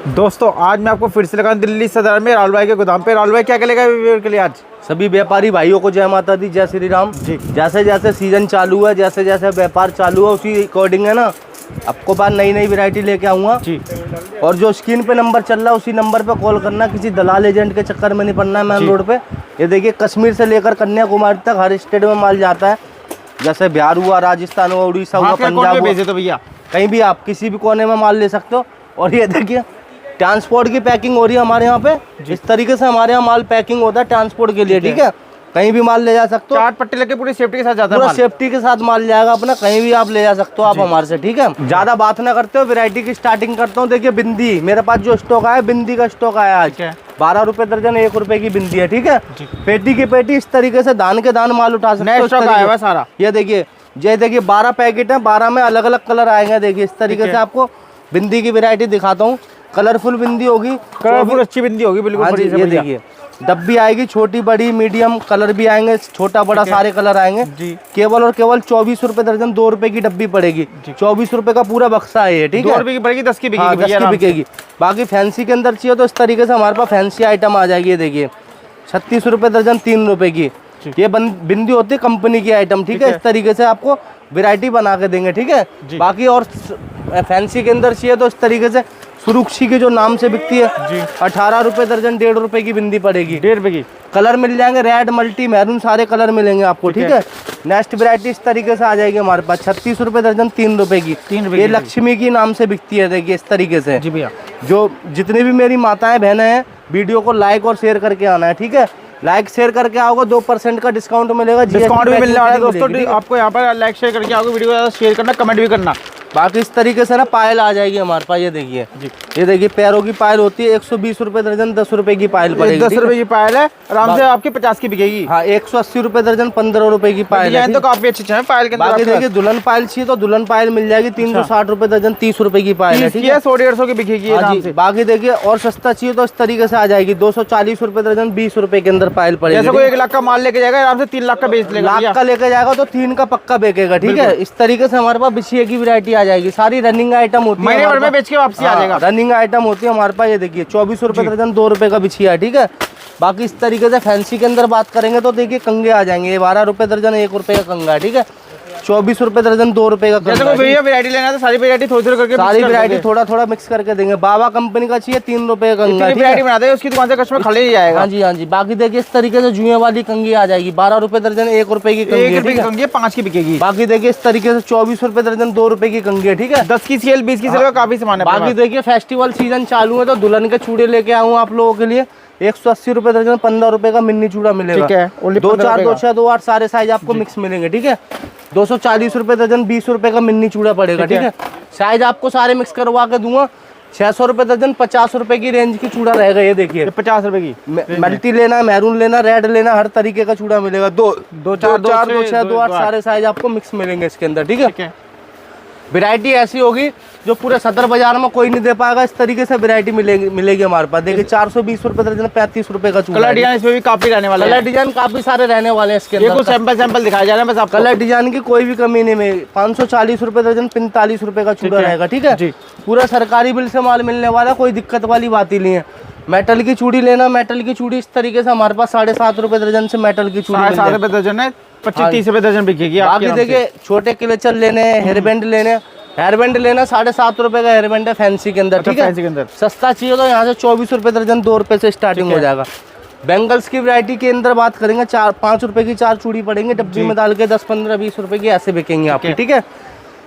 दोस्तों आज मैं आपको फिर से लगा दिल्ली सदर में राहुल भाई के गोदाम पे। राहुल भाई क्या क्या लेगा व्यूअर के लिए आज? सभी व्यापारी भाइयों को जय माता दी, जय श्री राम जी। जैसे जैसे सीजन चालू है, जैसे जैसे व्यापार चालू है, उसी अकॉर्डिंग है ना आपको बाद नई नई वैरायटी लेके आऊँगा जी। और जो स्क्रीन पे नंबर चल रहा है उसी नंबर पे कॉल करना, किसी दलाल एजेंट के चक्कर में नहीं पड़ना है मेन रोड पे। ये देखिए कश्मीर से लेकर कन्याकुमारी तक हर स्टेट में माल जाता है, जैसे बिहार हुआ, राजस्थान हुआ, उड़ीसा हुआ, पंजाब हुआ, तो भैया कहीं भी आप किसी भी कोने में माल ले सकते हो। और ये देखिए ट्रांसपोर्ट की पैकिंग हो रही है हमारे यहाँ पे, इस तरीके से हमारे यहाँ माल पैकिंग होता है ट्रांसपोर्ट के लिए, ठीक है। कहीं भी माल ले जा सकते हो, चार्ट पट्टी लगे पूरी सेफ्टी के साथ जाता है, पूरा सेफ्टी के साथ माल जाएगा अपना, कहीं भी आप ले जा सकते हो आप हमारे से, ठीक है। ज्यादा बात ना करते हो, वैरायटी की स्टार्टिंग करता हूँ। देखिए बिंदी मेरे पास जो स्टॉक आया, बिंदी का स्टॉक आया आज 12 रुपए दर्जन, 1 रुपए की बिंदी है, ठीक है। पेटी की पेटी इस तरीके से दान के दान माल उठा सकते हो सारा। ये देखिए 12 पैकेट है, 12 में अलग अलग कलर आएंगे। देखिए इस तरीके से आपको बिंदी की वैरायटी दिखाता हूँ। कलरफुल बिंदी होगी, कलरफुल अच्छी बिंदी होगी बिल्कुल। ये देखिए डब्बी आएगी, छोटी बड़ी मीडियम कलर भी आएंगे, छोटा बड़ा सारे कलर आएंगे जी। केवल और केवल 24 रुपए दर्जन, 2 रुपए की डब्बी पड़ेगी, 24 रुपए का पूरा बक्सा है ये, ठीक है। 2 रुपए की पड़ेगी, 10 की बिकेगी, 10 की बिकेगी। बाकी फैंसी के अंदर चाहिए तो इस तरीके से हमारे पास फैंसी आइटम आ जाएगी। ये देखिए 36 रुपए दर्जन, 3 रुपए की ये बिंदी होती है कंपनी की आइटम, ठीक है। इस तरीके से आपको वैरायटी बना के देंगे, ठीक है। बाकी और फैंसी के अंदर चाहिए तो इस तरीके से सुरुक्षी के जो नाम से बिकती है 18 रुपए दर्जन, 1.5 रुपए की बिंदी पड़ेगी, 1.5 रुपए की। कलर मिल जाएंगे, रेड मल्टी मैरून सारे कलर मिलेंगे आपको, ठीक है। नेक्स्ट वैरायटी इस तरीके से आ जाएगी हमारे पास 36 रुपए दर्जन, 3 रुपए की। ये लक्ष्मी की नाम से बिकती है, देखिए इस तरीके से जी भैया। जो जितनी भी मेरी माताएं बहनें हैं, वीडियो को लाइक और शेयर करके आना है, ठीक है। लाइक शेयर करके आओगे 2% का डिस्काउंट मिलेगा, डिस्काउंट भी मिलने वाला है दोस्तों। आपको यहाँ पर लाइक शेयर करके आओगे, वीडियो शेयर करना, कमेंट भी करना। बाकी इस तरीके से ना पायल आ जाएगी हमारे पास। ये देखिए ये देखिए पैरों की पायल होती है, 120 रुपए दर्जन, 10 रुपए की पायल पड़ेगी, 10 रुपए की पायल है, आराम से आपकी 50 की बिकेगी। हाँ 180 रुपए दर्जन, 15 रुपए की पायल है, तो काफी अच्छी है पायल के अंदर। बाकी देखिए दुल्हन पायल चाहिए तो दुल्हन पायल मिल जाएगी, 360 रुपए दर्जन, 30 रुपए की पायल है, ठीक है। 100-150 की बिकेगी। बाकी देखिए और सस्ता चाहिए तो इस तरीके से आ जाएगी, 240 रुपए दर्जन, 20 रुपए के अंदर पायल पड़ेगी। जैसे कोई 1 लाख का माल लेके जाएगा आराम से 3 लाख का बेच लेगा, लाख का लेके जाएगा तो 3 का पक्का बेचेगा, ठीक है। इस तरीके से हमारे पास बिछिए की वैरायटी आ जाएगी, सारी रनिंग आइटम होती है, महीने भर में बेच के वापसी आ जाएगा। रनिंग आइटम होती है हमारे पास। ये देखिए 24 रुपए दर्जन, 2 रुपए का बिछिया, ठीक है। बाकी इस तरीके से फैंसी के अंदर बात करेंगे तो देखिए कंगे आ जाएंगे, ये 12 रुपए दर्जन, 1 रुपए का कंगा है, ठीक है। 24 रुपए दर्जन, 2 रुपए का। जैसे कोई भैया वैरायटी लेना है तो सारी वैरायटी थोड़ी करके, सारी वैरायटी थोड़ा थोड़ा मिक्स करके देंगे। बाबा कंपनी का चाहिए 3 रुपए का कंगा, वैरायटी बना दे, उसकी दुकान से कस्टमर खाली ही जाएगा। हाँ जी हाँ जी। बाकी देखिए इस तरीके से जुए वाली कंगी आ जाएगी, 12 रुपए दर्जन, 1 रुपए की कंगी, 1 रुपए की कंगी, 5 की बिकेगी। बाकी देखिए इस तरीके से 24 रुपए दर्जन, 2 रुपए की कंगी है, ठीक है। 10 की सेल, 20 की सेल का काफी सामान है। बाकी देखिए फेस्टिवल सीजन चालू है तो दुल्हन के चूड़े लेके आऊँ आप लोगों के लिए, 180 रुपए दर्जन, 15 रुपए का मिन्नी चूड़ा मिलेगा, ठीक है। 2-4, 2-6, 2-8 सारे साइज आपको मिक्स मिलेंगे, ठीक है। 240 रुपए दर्जन, 20 रुपए का मिन्नी चूड़ा पड़ेगा, ठीक है। साइज आपको सारे मिक्स करवा के दूंगा। 600 रुपए दर्जन, 50 रुपए की रेंज की चूड़ा रहेगा। ये देखिए 50 रुपए की मल्टी लेना, मैरून लेना, रेड लेना, हर तरीके का चूड़ा मिलेगा। 2-4, 2-6, 2-8 सारे साइज आपको मिक्स मिलेंगे इसके अंदर, ठीक है। वैरायटी ऐसी होगी जो पूरे सदर बाजार में कोई नहीं दे पाएगा, इस तरीके से वैरायटी मिलेगी हमारे पास। देखिए 420 रुपए दर्जन, 35 रुपए का चूड़ा। कलर डिजाइन इसमें भी काफी रहने वाला है, कलर डिजाइन काफी सारे रहने वाले हैं इसके अंदर। कुछ सैंपल दिखाया जा रहा है बस आपको। कलर डिजाइन की कोई भी कमी नहीं है। 540 रुपए दर्जन, 45 रुपए का चूड़ा रहेगा, ठीक है। पूरा सरकारी बिल से माल मिलने वाला, कोई दिक्कत वाली बात ही नहीं है। मेटल की चूड़ी लेना, मेटल की चूड़ी इस तरीके से हमारे पास 7.5 रुपए दर्जन से मेटल की चूड़ी 7 रुपए दर्जन है, 25-30 रुपए दर्जन बिकेगी। बाकी देखिए छोटे क्लेचर लेने, हेयरबैंड लेने, हेयरबैंड लेना 7.5 रुपए का हेयरबैंड है फैंसी के अंदर, ठीक है। सस्ता चाहिए तो यहाँ से 24 रुपए दर्जन, 2 रुपए से स्टार्टिंग हो जाएगा। बैंगल्स की वैरायटी के अंदर बात करेंगे, 5 रुपए की 4 चूड़ी पड़ेंगे, डब्बी में डाल के 10, 15, 20 रुपए की ऐसे बिकेंगे आपके, ठीक है।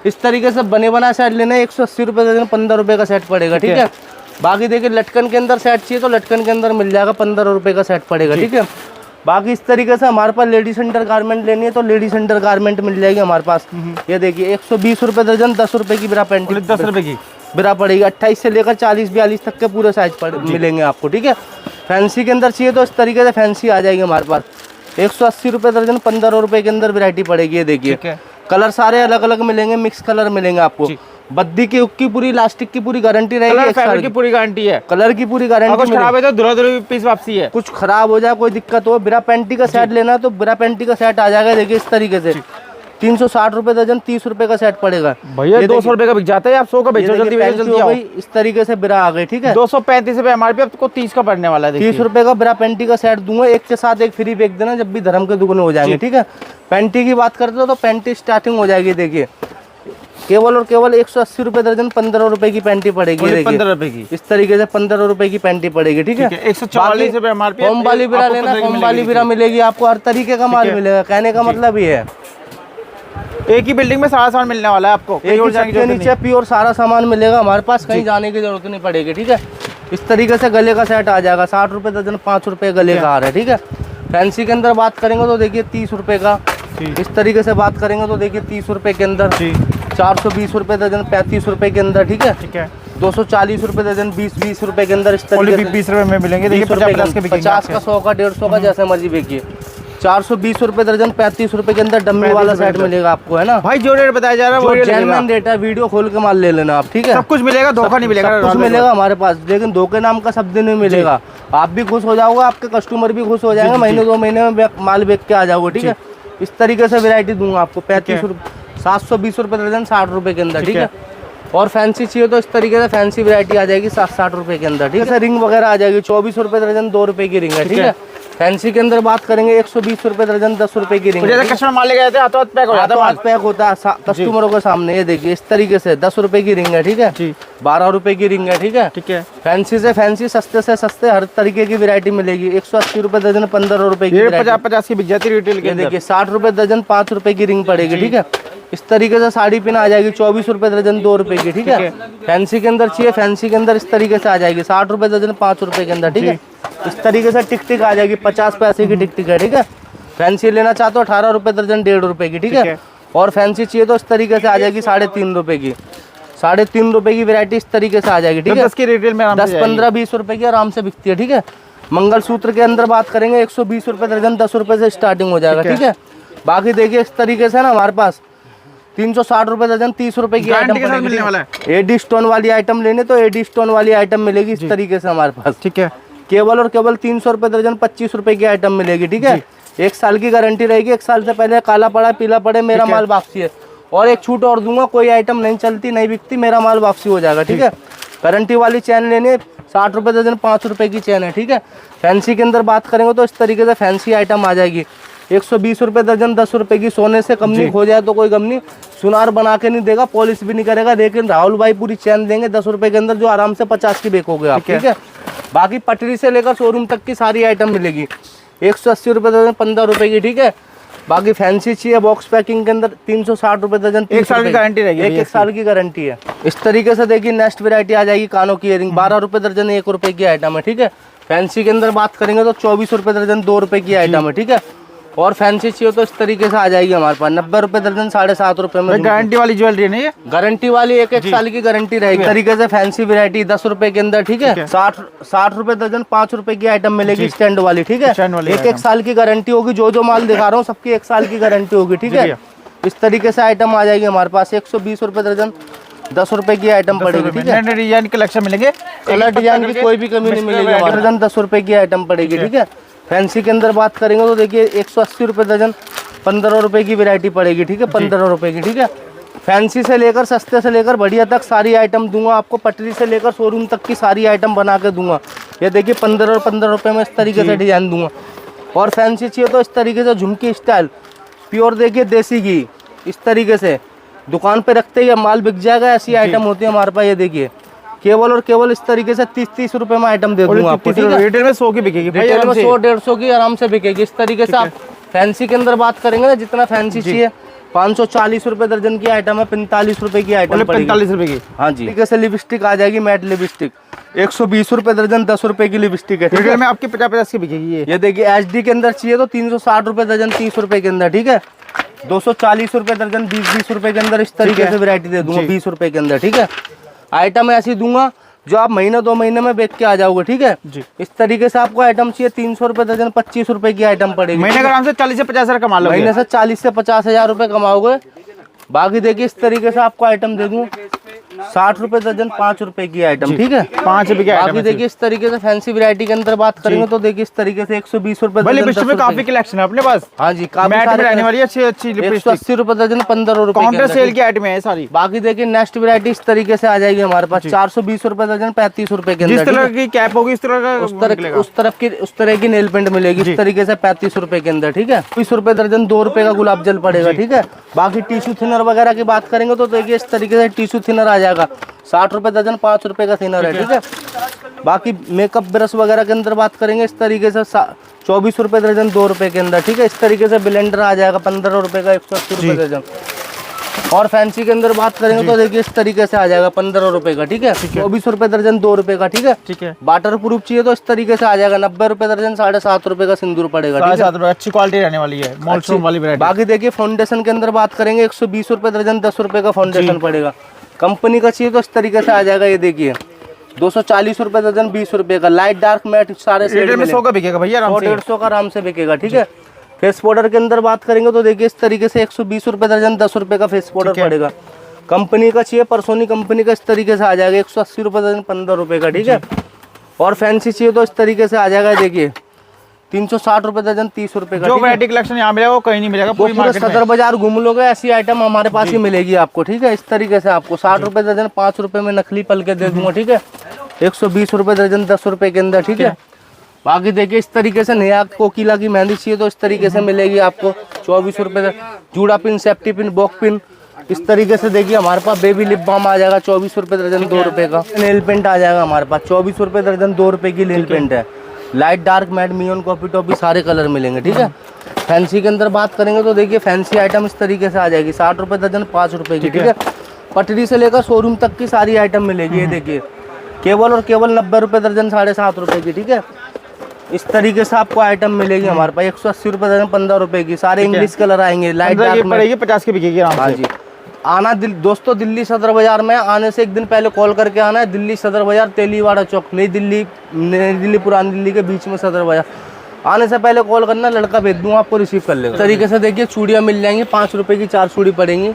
इस तरीके से बने बना सेट लेना है, 180 रुपए दर्जन, 15 रुपए का सेट पड़ेगा, ठीक है। बाकी देखिए लटकन के अंदर सेट चाहिए तो लटकन के अंदर मिल जाएगा, 15 रुपए का सेट पड़ेगा, ठीक है। बाकी इस तरीके से हमारे पास लेडीज अंडर गारमेंट लेनी है तो लेडीज अंडर गारमेंट मिल जाएगी हमारे पास। ये देखिए 120 रुपए दर्जन, 10 रुपए की बिरा पेंट, 10 रुपए की बिरा पड़ेगी। 28 से लेकर 40-42 तक के पूरे साइज मिलेंगे आपको, ठीक है। फैंसी के अंदर चाहिए तो इस तरीके से फैंसी आ जाएगी हमारे पास, 180 रुपए दर्जन, 15 रुपए के अंदर वैरायटी पड़ेगी। ये देखिए कलर सारे अलग अलग मिलेंगे, मिक्स कलर मिलेंगे आपको। बद्दी की, उक की पूरी, इलास्टिक की पूरी गारंटी रहेगी, कलर की पूरी गारंटी है, कलर की पूरी गारंटी। कुछ खराब है तो धुला पीस वापसी है, कुछ खराब हो जाए, कोई दिक्कत हो, बिरा पेंटी का सेट लेना तो बिरा पेंटी का सेट आ जाएगा। देखिए इस तरीके से 360 रुपए दर्जन, 30 रुपए का सेट पड़ेगा भैया। 200 रुपए का बिक जाता है, आप 100 का बेचो, जल्दी बेचो, जल्दी आओ। इस तरीके से बिरा आ गई, ठीक है। 235 रुपए एमआरपी, आपको 30 का पड़ने वाला है। 30 रुपए का बिरा पेंटी का सेट दूंगा, एक के साथ एक फ्री बेच देना जब भी धर्म के दुगने हो जाएंगे, ठीक है। पेंटी की बात करते हो तो पेंटी स्टार्टिंग हो जाएगी, देखिए केवल और केवल 180 रुपए दर्जन, 15 रुपए की पेंटी पड़ेगी। 15 रुपए की इस तरीके से 15 रुपए की पेंटी पड़ेगी, ठीक है। 144 रुपए एमआरपी। होम वाली बिरा लेना, होम वाली बिरा मिलेगी आपको, हर तरीके का माल मिलेगा, कहने का मतलब ये है। एक ही बिल्डिंग में सारा सामान मिलने वाला है आपको, एक ही छत के नीचे प्योर सारा सामान मिलेगा हमारे पास, कहीं जाने की जरूरत नहीं पड़ेगी, ठीक है। इस तरीके से गले का सेट आ जाएगा, 60 रुपए दर्जन, 5 रुपए गले का आ रहा है, ठीक है। फैंसी के अंदर बात करेंगे तो देखिए 30 रुपए का, इस तरीके से बात करेंगे तो देखिए 30 रुपए के अंदर, 420 रुपए दर्जन, 35 रुपए के अंदर, ठीक है, ठीक है। 240 रुपए दर्जन, 20 रुपए के अंदर, इस तरीके से 20 रुपए में मिलेंगे। देखिए 50 का, 50 का, 100 का, 150 का, जैसे मर्जी बेचिए। 420 रुपए दर्जन, 35 रुपए के अंदर डम्मी वाला सेट मिलेगा आपको, है ना भाई। जो रेट बताया जा रहा है वो जेन्युइन रेट है, वीडियो खोल के माल ले लेना आप, ठीक है। सब कुछ मिलेगा, धोखा नहीं मिलेगा, सब कुछ मिलेगा हमारे पास, लेकिन धोखे नाम का शब्द नहीं मिलेगा। आप भी खुश हो जाओगे, आपके कस्टमर भी खुश हो जाएंगे, महीने 2 महीने में माल बेच के आ जाओगे, ठीक है। इस तरीके से वैरायटी दूंगा आपको, 35 रुपए, 720 रुपए दर्जन, 60 रुपए के अंदर, ठीक है। और फैंसी चाहिए तो इस तरीके से फैंसी वैरायटी आ जाएगी 60 रुपए के अंदर, ठीक है। रिंग वगैरह आ जाएगी, 24 रुपए दर्जन, 2 रुपए की रिंग है, ठीक है। फैंसी के अंदर बात करेंगे 120 रुपए दर्जन, 10 रुपए की रिंग। कस्टमर माल लेके आते हैं, हाथों पैक हो जाता है, पैक होता है कस्टमरों के सामने। ये देखिए इस तरीके से 10 रुपए की रिंग है, ठीक है, 12 रुपए की रिंग है, ठीक है, ठीक है। फैंसी से फैंसी, सस्ते से सस्ते, हर तरीके की वैरायटी मिलेगी। 180 रुपए दर्जन, 15 रुपए की, 50 की बिक जाती है रिटेल के। देखिए 60 रुपए दर्जन, 5 रुपए की रिंग पड़ेगी, ठीक है। इस तरीके से साड़ी पिन आ जाएगी, 24 रुपए दर्जन, 2 रुपए की, ठीक है। फैंसी के अंदर चाहिए, फैंसी के अंदर इस तरीके से आ जाएगी 60 रुपए दर्जन, 5 रुपए के अंदर, ठीक है। इस तरीके से टिक टिक आ जाएगी, 50 पैसे की टिक टिक है, ठीक है। फैंसी लेना चाहते हो 18 रुपए दर्जन, 1.5 रुपए की, ठीक है। और फैंसी चाहिए तो इस तरीके से आ जाएगी 3.5 रुपए की, 3.5 रुपए की वैरायटी इस तरीके से आ जाएगी, ठीक है। 10 की रिटेल में 10, 15, 20 रुपए की आराम से बिकती है, ठीक है। मंगलसूत्र के अंदर बात करेंगे 120 रुपए दर्जन, 10 रुपए से स्टार्टिंग हो जाएगा, ठीक है। बाकी देखिए इस तरीके से ना हमारे पास 360 रुपए दर्जन, 30 रुपए की आइटम मिलने वाला है। एडी स्टोन वाली आइटम लेने तो एडी स्टोन वाली आइटम मिलेगी इस तरीके से हमारे पास, ठीक है। केवल और केवल 300 रुपए दर्जन, 25 रुपए की आइटम मिलेगी, ठीक है। 1 साल की गारंटी रहेगी, 1 साल से पहले काला पड़ा, पीला पड़े, मेरा माल वापसी है। और एक छूट और दूंगा, कोई आइटम नहीं चलती, नहीं बिकती, मेरा माल वापसी हो जाएगा, ठीक है। गारंटी वाली चैन लेनी है, 60 रुपए दर्जन, 5 रुपए की चैन है, ठीक है। फैंसी के अंदर बात करेंगे तो इस तरीके से फैंसी आइटम आ जाएगी 120 रुपए दर्जन, 10 रुपए की। सोने से कम नहीं, हो जाए तो कोई गम नहीं, सुनार बना के नहीं देगा, पॉलिश भी नहीं करेगा, लेकिन राहुल भाई पूरी चैन देंगे 10 रुपए के अंदर, जो आराम से 50 की बेचोगे आप, ठीक है। बाकी पटरी से लेकर शोरूम तक की सारी आइटम मिलेगी 180 रुपए दर्जन, 15 रुपए की, ठीक है। बाकी फैंसी चाहिए बॉक्स पैकिंग के अंदर 360 रुपए दर्जन, 1 साल की गारंटी रहेगी, 1 साल की गारंटी है। इस तरीके से देखिए नेक्स्ट वैरायटी आ जाएगी कानों की इयरिंग, 12 रुपए दर्जन, 1 रुपए की आइटम है, ठीक है। फैंसी के अंदर बात करेंगे तो 24 रुपए दर्जन, 2 रुपए की आइटम है, ठीक है। और फैंसी चाहिए तो इस तरीके से आ जाएगी हमारे पास 90 रुपए दर्जन, 7.5 रुपए में। गारंटी वाली ज्वेलरी नहीं है, गारंटी वाली 1 साल की गारंटी रहेगी। तरीके से फैंसी वैरायटी 10 रुपए के अंदर, ठीक है। 60 रुपए दर्जन, 5 रुपए की आइटम मिलेगी स्टैंड वाली, ठीक है। 1 साल की गारंटी होगी, जो माल दिखा रहा हूँ सबकी 1 साल की गारंटी होगी, ठीक है। इस तरीके से आइटम आ जाएगी हमारे पास 120 रुपए दर्जन, 10 रुपए की आइटम पड़ेगी, ठीक है। डिजाइन कलेक्शन मिलेंगे, कलर डिजाइन की कोई भी कमी नहीं मिलेगी, दर्जन 10 रुपए की आइटम पड़ेगी, ठीक है। फैंसी के अंदर बात करेंगे तो देखिए 180 रुपए दर्जन, 15 रुपए की वैरायटी पड़ेगी, ठीक है, 15 रुपए की, ठीक है। फैंसी से लेकर सस्ते से लेकर बढ़िया तक सारी आइटम दूंगा आपको, पटरी से लेकर शोरूम तक की सारी आइटम बना के दूंगा। ये देखिए 15 और 15 रुपए में इस तरीके से डिजाइन दूंगा। और फैंसी चाहिए तो इस तरीके से झुमकी स्टाइल प्योर, देखिए देसी घी, इस तरीके से दुकान पे रखते ही माल बिक जाएगा, ऐसी आइटम होती है हमारे पास। ये देखिए केवल और केवल इस तरीके से 30-30 रुपए में आइटम दे दूंगा आपको, ठीक है। रिटेल में 100 की बिकेगी, रिटेल में 100-150 की आराम से बिकेगी। इस तरीके से आप फैंसी के अंदर बात करेंगे ना, जितना फैंसी चाहिए 540 रुपए दर्जन की आइटम है, 45 रुपए की आइटम, 45 रुपए की, हाँ जी। तरीके से लिपस्टिक आ जाएगी, मैट लिपस्टिक 120 रुपए दर्जन, 10 रुपए की लिपस्टिक है, रिटेल में आपकी 50-50 की बिकेगी। ये देखिए HD के अंदर चाहिए तो 360 रुपए दर्जन, 30 रुपए के अंदर, ठीक है। 240 रुपए दर्जन, 20-20 रुपए के अंदर इस तरीके से वैरायटी दे दूंगा 20 रुपए के अंदर, ठीक है। आइटम ऐसी दूंगा जो आप महीना 2 महीने में बेच के आ जाओगे, ठीक है जी। इस तरीके से आपको आइटम चाहिए 300 रुपए दर्जन, 25 रुपए की आइटम पड़ेगी, महीने का आराम से 40 से 50 हजार कमा लोगे, महीने से 40 से 50 हजार रुपए कमाओगे। बाकी देखिए इस तरीके से आपको आइटम दे दूँ 60 रुपए दर्जन, 5 रुपए की आइटम, ठीक है। 5 रुपए की बाकी आइटम देखिए इस तरीके से फैंसी वैरायटी के अंदर बात करेंगे तो देखिए इस तरीके से 120 रुपए भले दर्जन, बिस्तर में 10 काफी रुपए। कलेक्शन है अपने पास। हाँ जी, काफी मैट में सारे रहने वाली है, अच्छी अच्छी लिपस्टिक 180 रुपए दर्जन, 15 रुपए काउंटर सेल की आइटम है सारी। बाकी देखिए नेक्स्ट वैरायटी इस तरीके से आ जाएगी हमारे पास 420 रुपए दर्जन, 35 रुपए के जिस अंदर। तरह की कैप होगी इस तरह का उस तरह की नेल पेंट मिलेगी इस तरीके से 35 रुपए के अंदर, ठीक है। 20 रुपए दर्जन, 2 रुपए का गुलाब जल पड़ेगा, ठीक है। बाकी टिश्यू थिनर वगैरह की बात करेंगे तो देखिए इस तरीके से टिश्यू थिनर आ जाएगा 60 रुपए दर्जन, 5 रुपए का थिनर है, ठीक है। बाकी मेकअप ब्रश वगैरह के अंदर बात करेंगे इस तरीके से 24 रुपए दर्जन, 2 रुपए के अंदर, ठीक है। इस तरीके से ब्लेंडर आ जाएगा 15 रुपए का, 180 रुपए दर्जन। और फैंसी के अंदर बात करेंगे तो देखिए इस तरीके से आ जाएगा 15 रुपए का, ठीक है। 24 रुपए दर्जन, 2 रुपए का, ठीक है, ठीक है। वाटर प्रूफ चाहिए तो इस तरीके से आ जाएगा 90 रुपए दर्जन, 7.5 रुपए का सिंदूर पड़ेगा, ठीक है। 7.5 रुपए, अच्छी क्वालिटी रहने वाली है, मॉलस्टोन वाली वैरायटी। बाकी देखिए फाउंडेशन के अंदर बात करेंगे 120 रुपए दर्जन, 10 रुपए का फाउंडेशन पड़ेगा। कंपनी का चाहिए तो इस तरीके से आ जाएगा, ये देखिए 240 रुपए दर्जन, 20 रुपए का। लाइट डार्क मैट सारे सेट में 100 का बिकेगा भैया, 100-150 का आराम से बिकेगा, ठीक है। फेस पाउडर के अंदर बात करेंगे तो देखिए इस तरीके से 120 रुपए दर्जन, 10 रुपए का फेस पाउडर पड़ेगा। कंपनी का चाहिए, परसोनी कंपनी का इस तरीके से आ जाएगा 180 रुपए दर्जन, 15 रुपए का, ठीक है। और फैंसी चाहिए तो इस तरीके से आ जाएगा, देखिए 360 रुपए दर्जन, 30 रुपए का। जो वैरायटी कलेक्शन यहाँ मिलेगा वो कहीं नहीं मिलेगा, पूरी पूरे मार्केट में। सदर बाजार घूम लोगे ऐसी आइटम हमारे पास ही मिलेगी आपको, ठीक है। इस तरीके से आपको 60 रुपए दर्जन, 5 रुपए में नकली पल के दे दूंगा, ठीक है। 120 रुपए दर्जन, 10 रुपए के अंदर, ठीक है। बाकी देखिए इस तरीके से नया कोकिला की मेहंदी चाहिए तो इस तरीके से मिलेगी आपको 24 रुपए। जूड़ा पिन, सेफ्टी पिन, बॉक पिन, इस तरीके से देखिए हमारे पास बेबी लिप बाम आ जाएगा 24 रुपए दर्जन, 2 रुपए का। नेल पेंट आ जाएगा हमारे पास 24 रुपए दर्जन, 2 रुपए की नेल पेंट है। लाइट डार्क मैट मियोन कॉपी टॉपी सारे कलर मिलेंगे, ठीक है। फैंसी के अंदर बात करेंगे तो देखिए फैंसी आइटम इस तरीके से आ जाएगी 60 रुपए दर्जन, 5 रुपए की, ठीक है। पटरी से लेकर शोरूम तक की सारी आइटम मिलेगी, ये देखिए केवल और केवल 90 रुपए दर्जन, 7.5 रुपए की, ठीक है। इस तरीके से आपको आइटम मिलेगी हमारे पास 180 रुपए दर्जन, 15 रुपए की। सारे इंग्लिश कलर आएंगे, लाइट डार्क पड़ेगी 50 की बिकेगी आराम से। हाँ जी। आना दोस्तों दिल्ली सदर बाजार में आने से एक दिन पहले कॉल करके आना है। दिल्ली सदर बाजार, तेलीवाड़ा चौक, नई दिल्ली पुरानी दिल्ली के बीच में सदर बाजार। आने से पहले कॉल करना, लड़का भेज दूंगा आपको, रिसीव कर लेगा। इस तरीके से देखिए चूड़ियाँ मिल जाएंगी 5 रुपए की, 4 चूड़ी पड़ेंगी,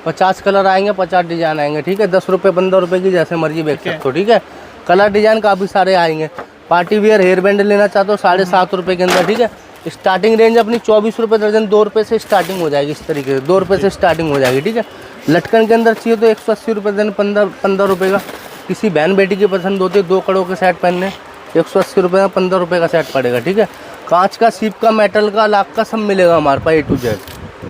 50 कलर आएंगे, 50 डिजाइन आएंगे, ठीक है। 10 रुपए 15 रुपए की जैसे मर्जी बेच सकते हो, ठीक है। कलर डिजाइन काफ़ी सारे आएंगे। पार्टी वेयर हेयर बैंड लेना चाहते हो 7.5 रुपए के अंदर, ठीक है। स्टार्टिंग रेंज अपनी 24 रुपए दर्जन, 2 रुपए से स्टार्टिंग हो जाएगी, इस तरीके से 2 रुपए से स्टार्टिंग हो जाएगी, ठीक है। लटकन के अंदर चाहिए तो 180 रुपए दर्जन, 15 रुपए का। किसी बहन बेटी की पसंद होती है 2 कड़ों के सेट पहनने, 180 रुपए का 15 रुपए का सेट पड़ेगा, ठीक है। कांच का, सीप का, मेटल का, लाख का सब मिलेगा हमारे पास A to Z।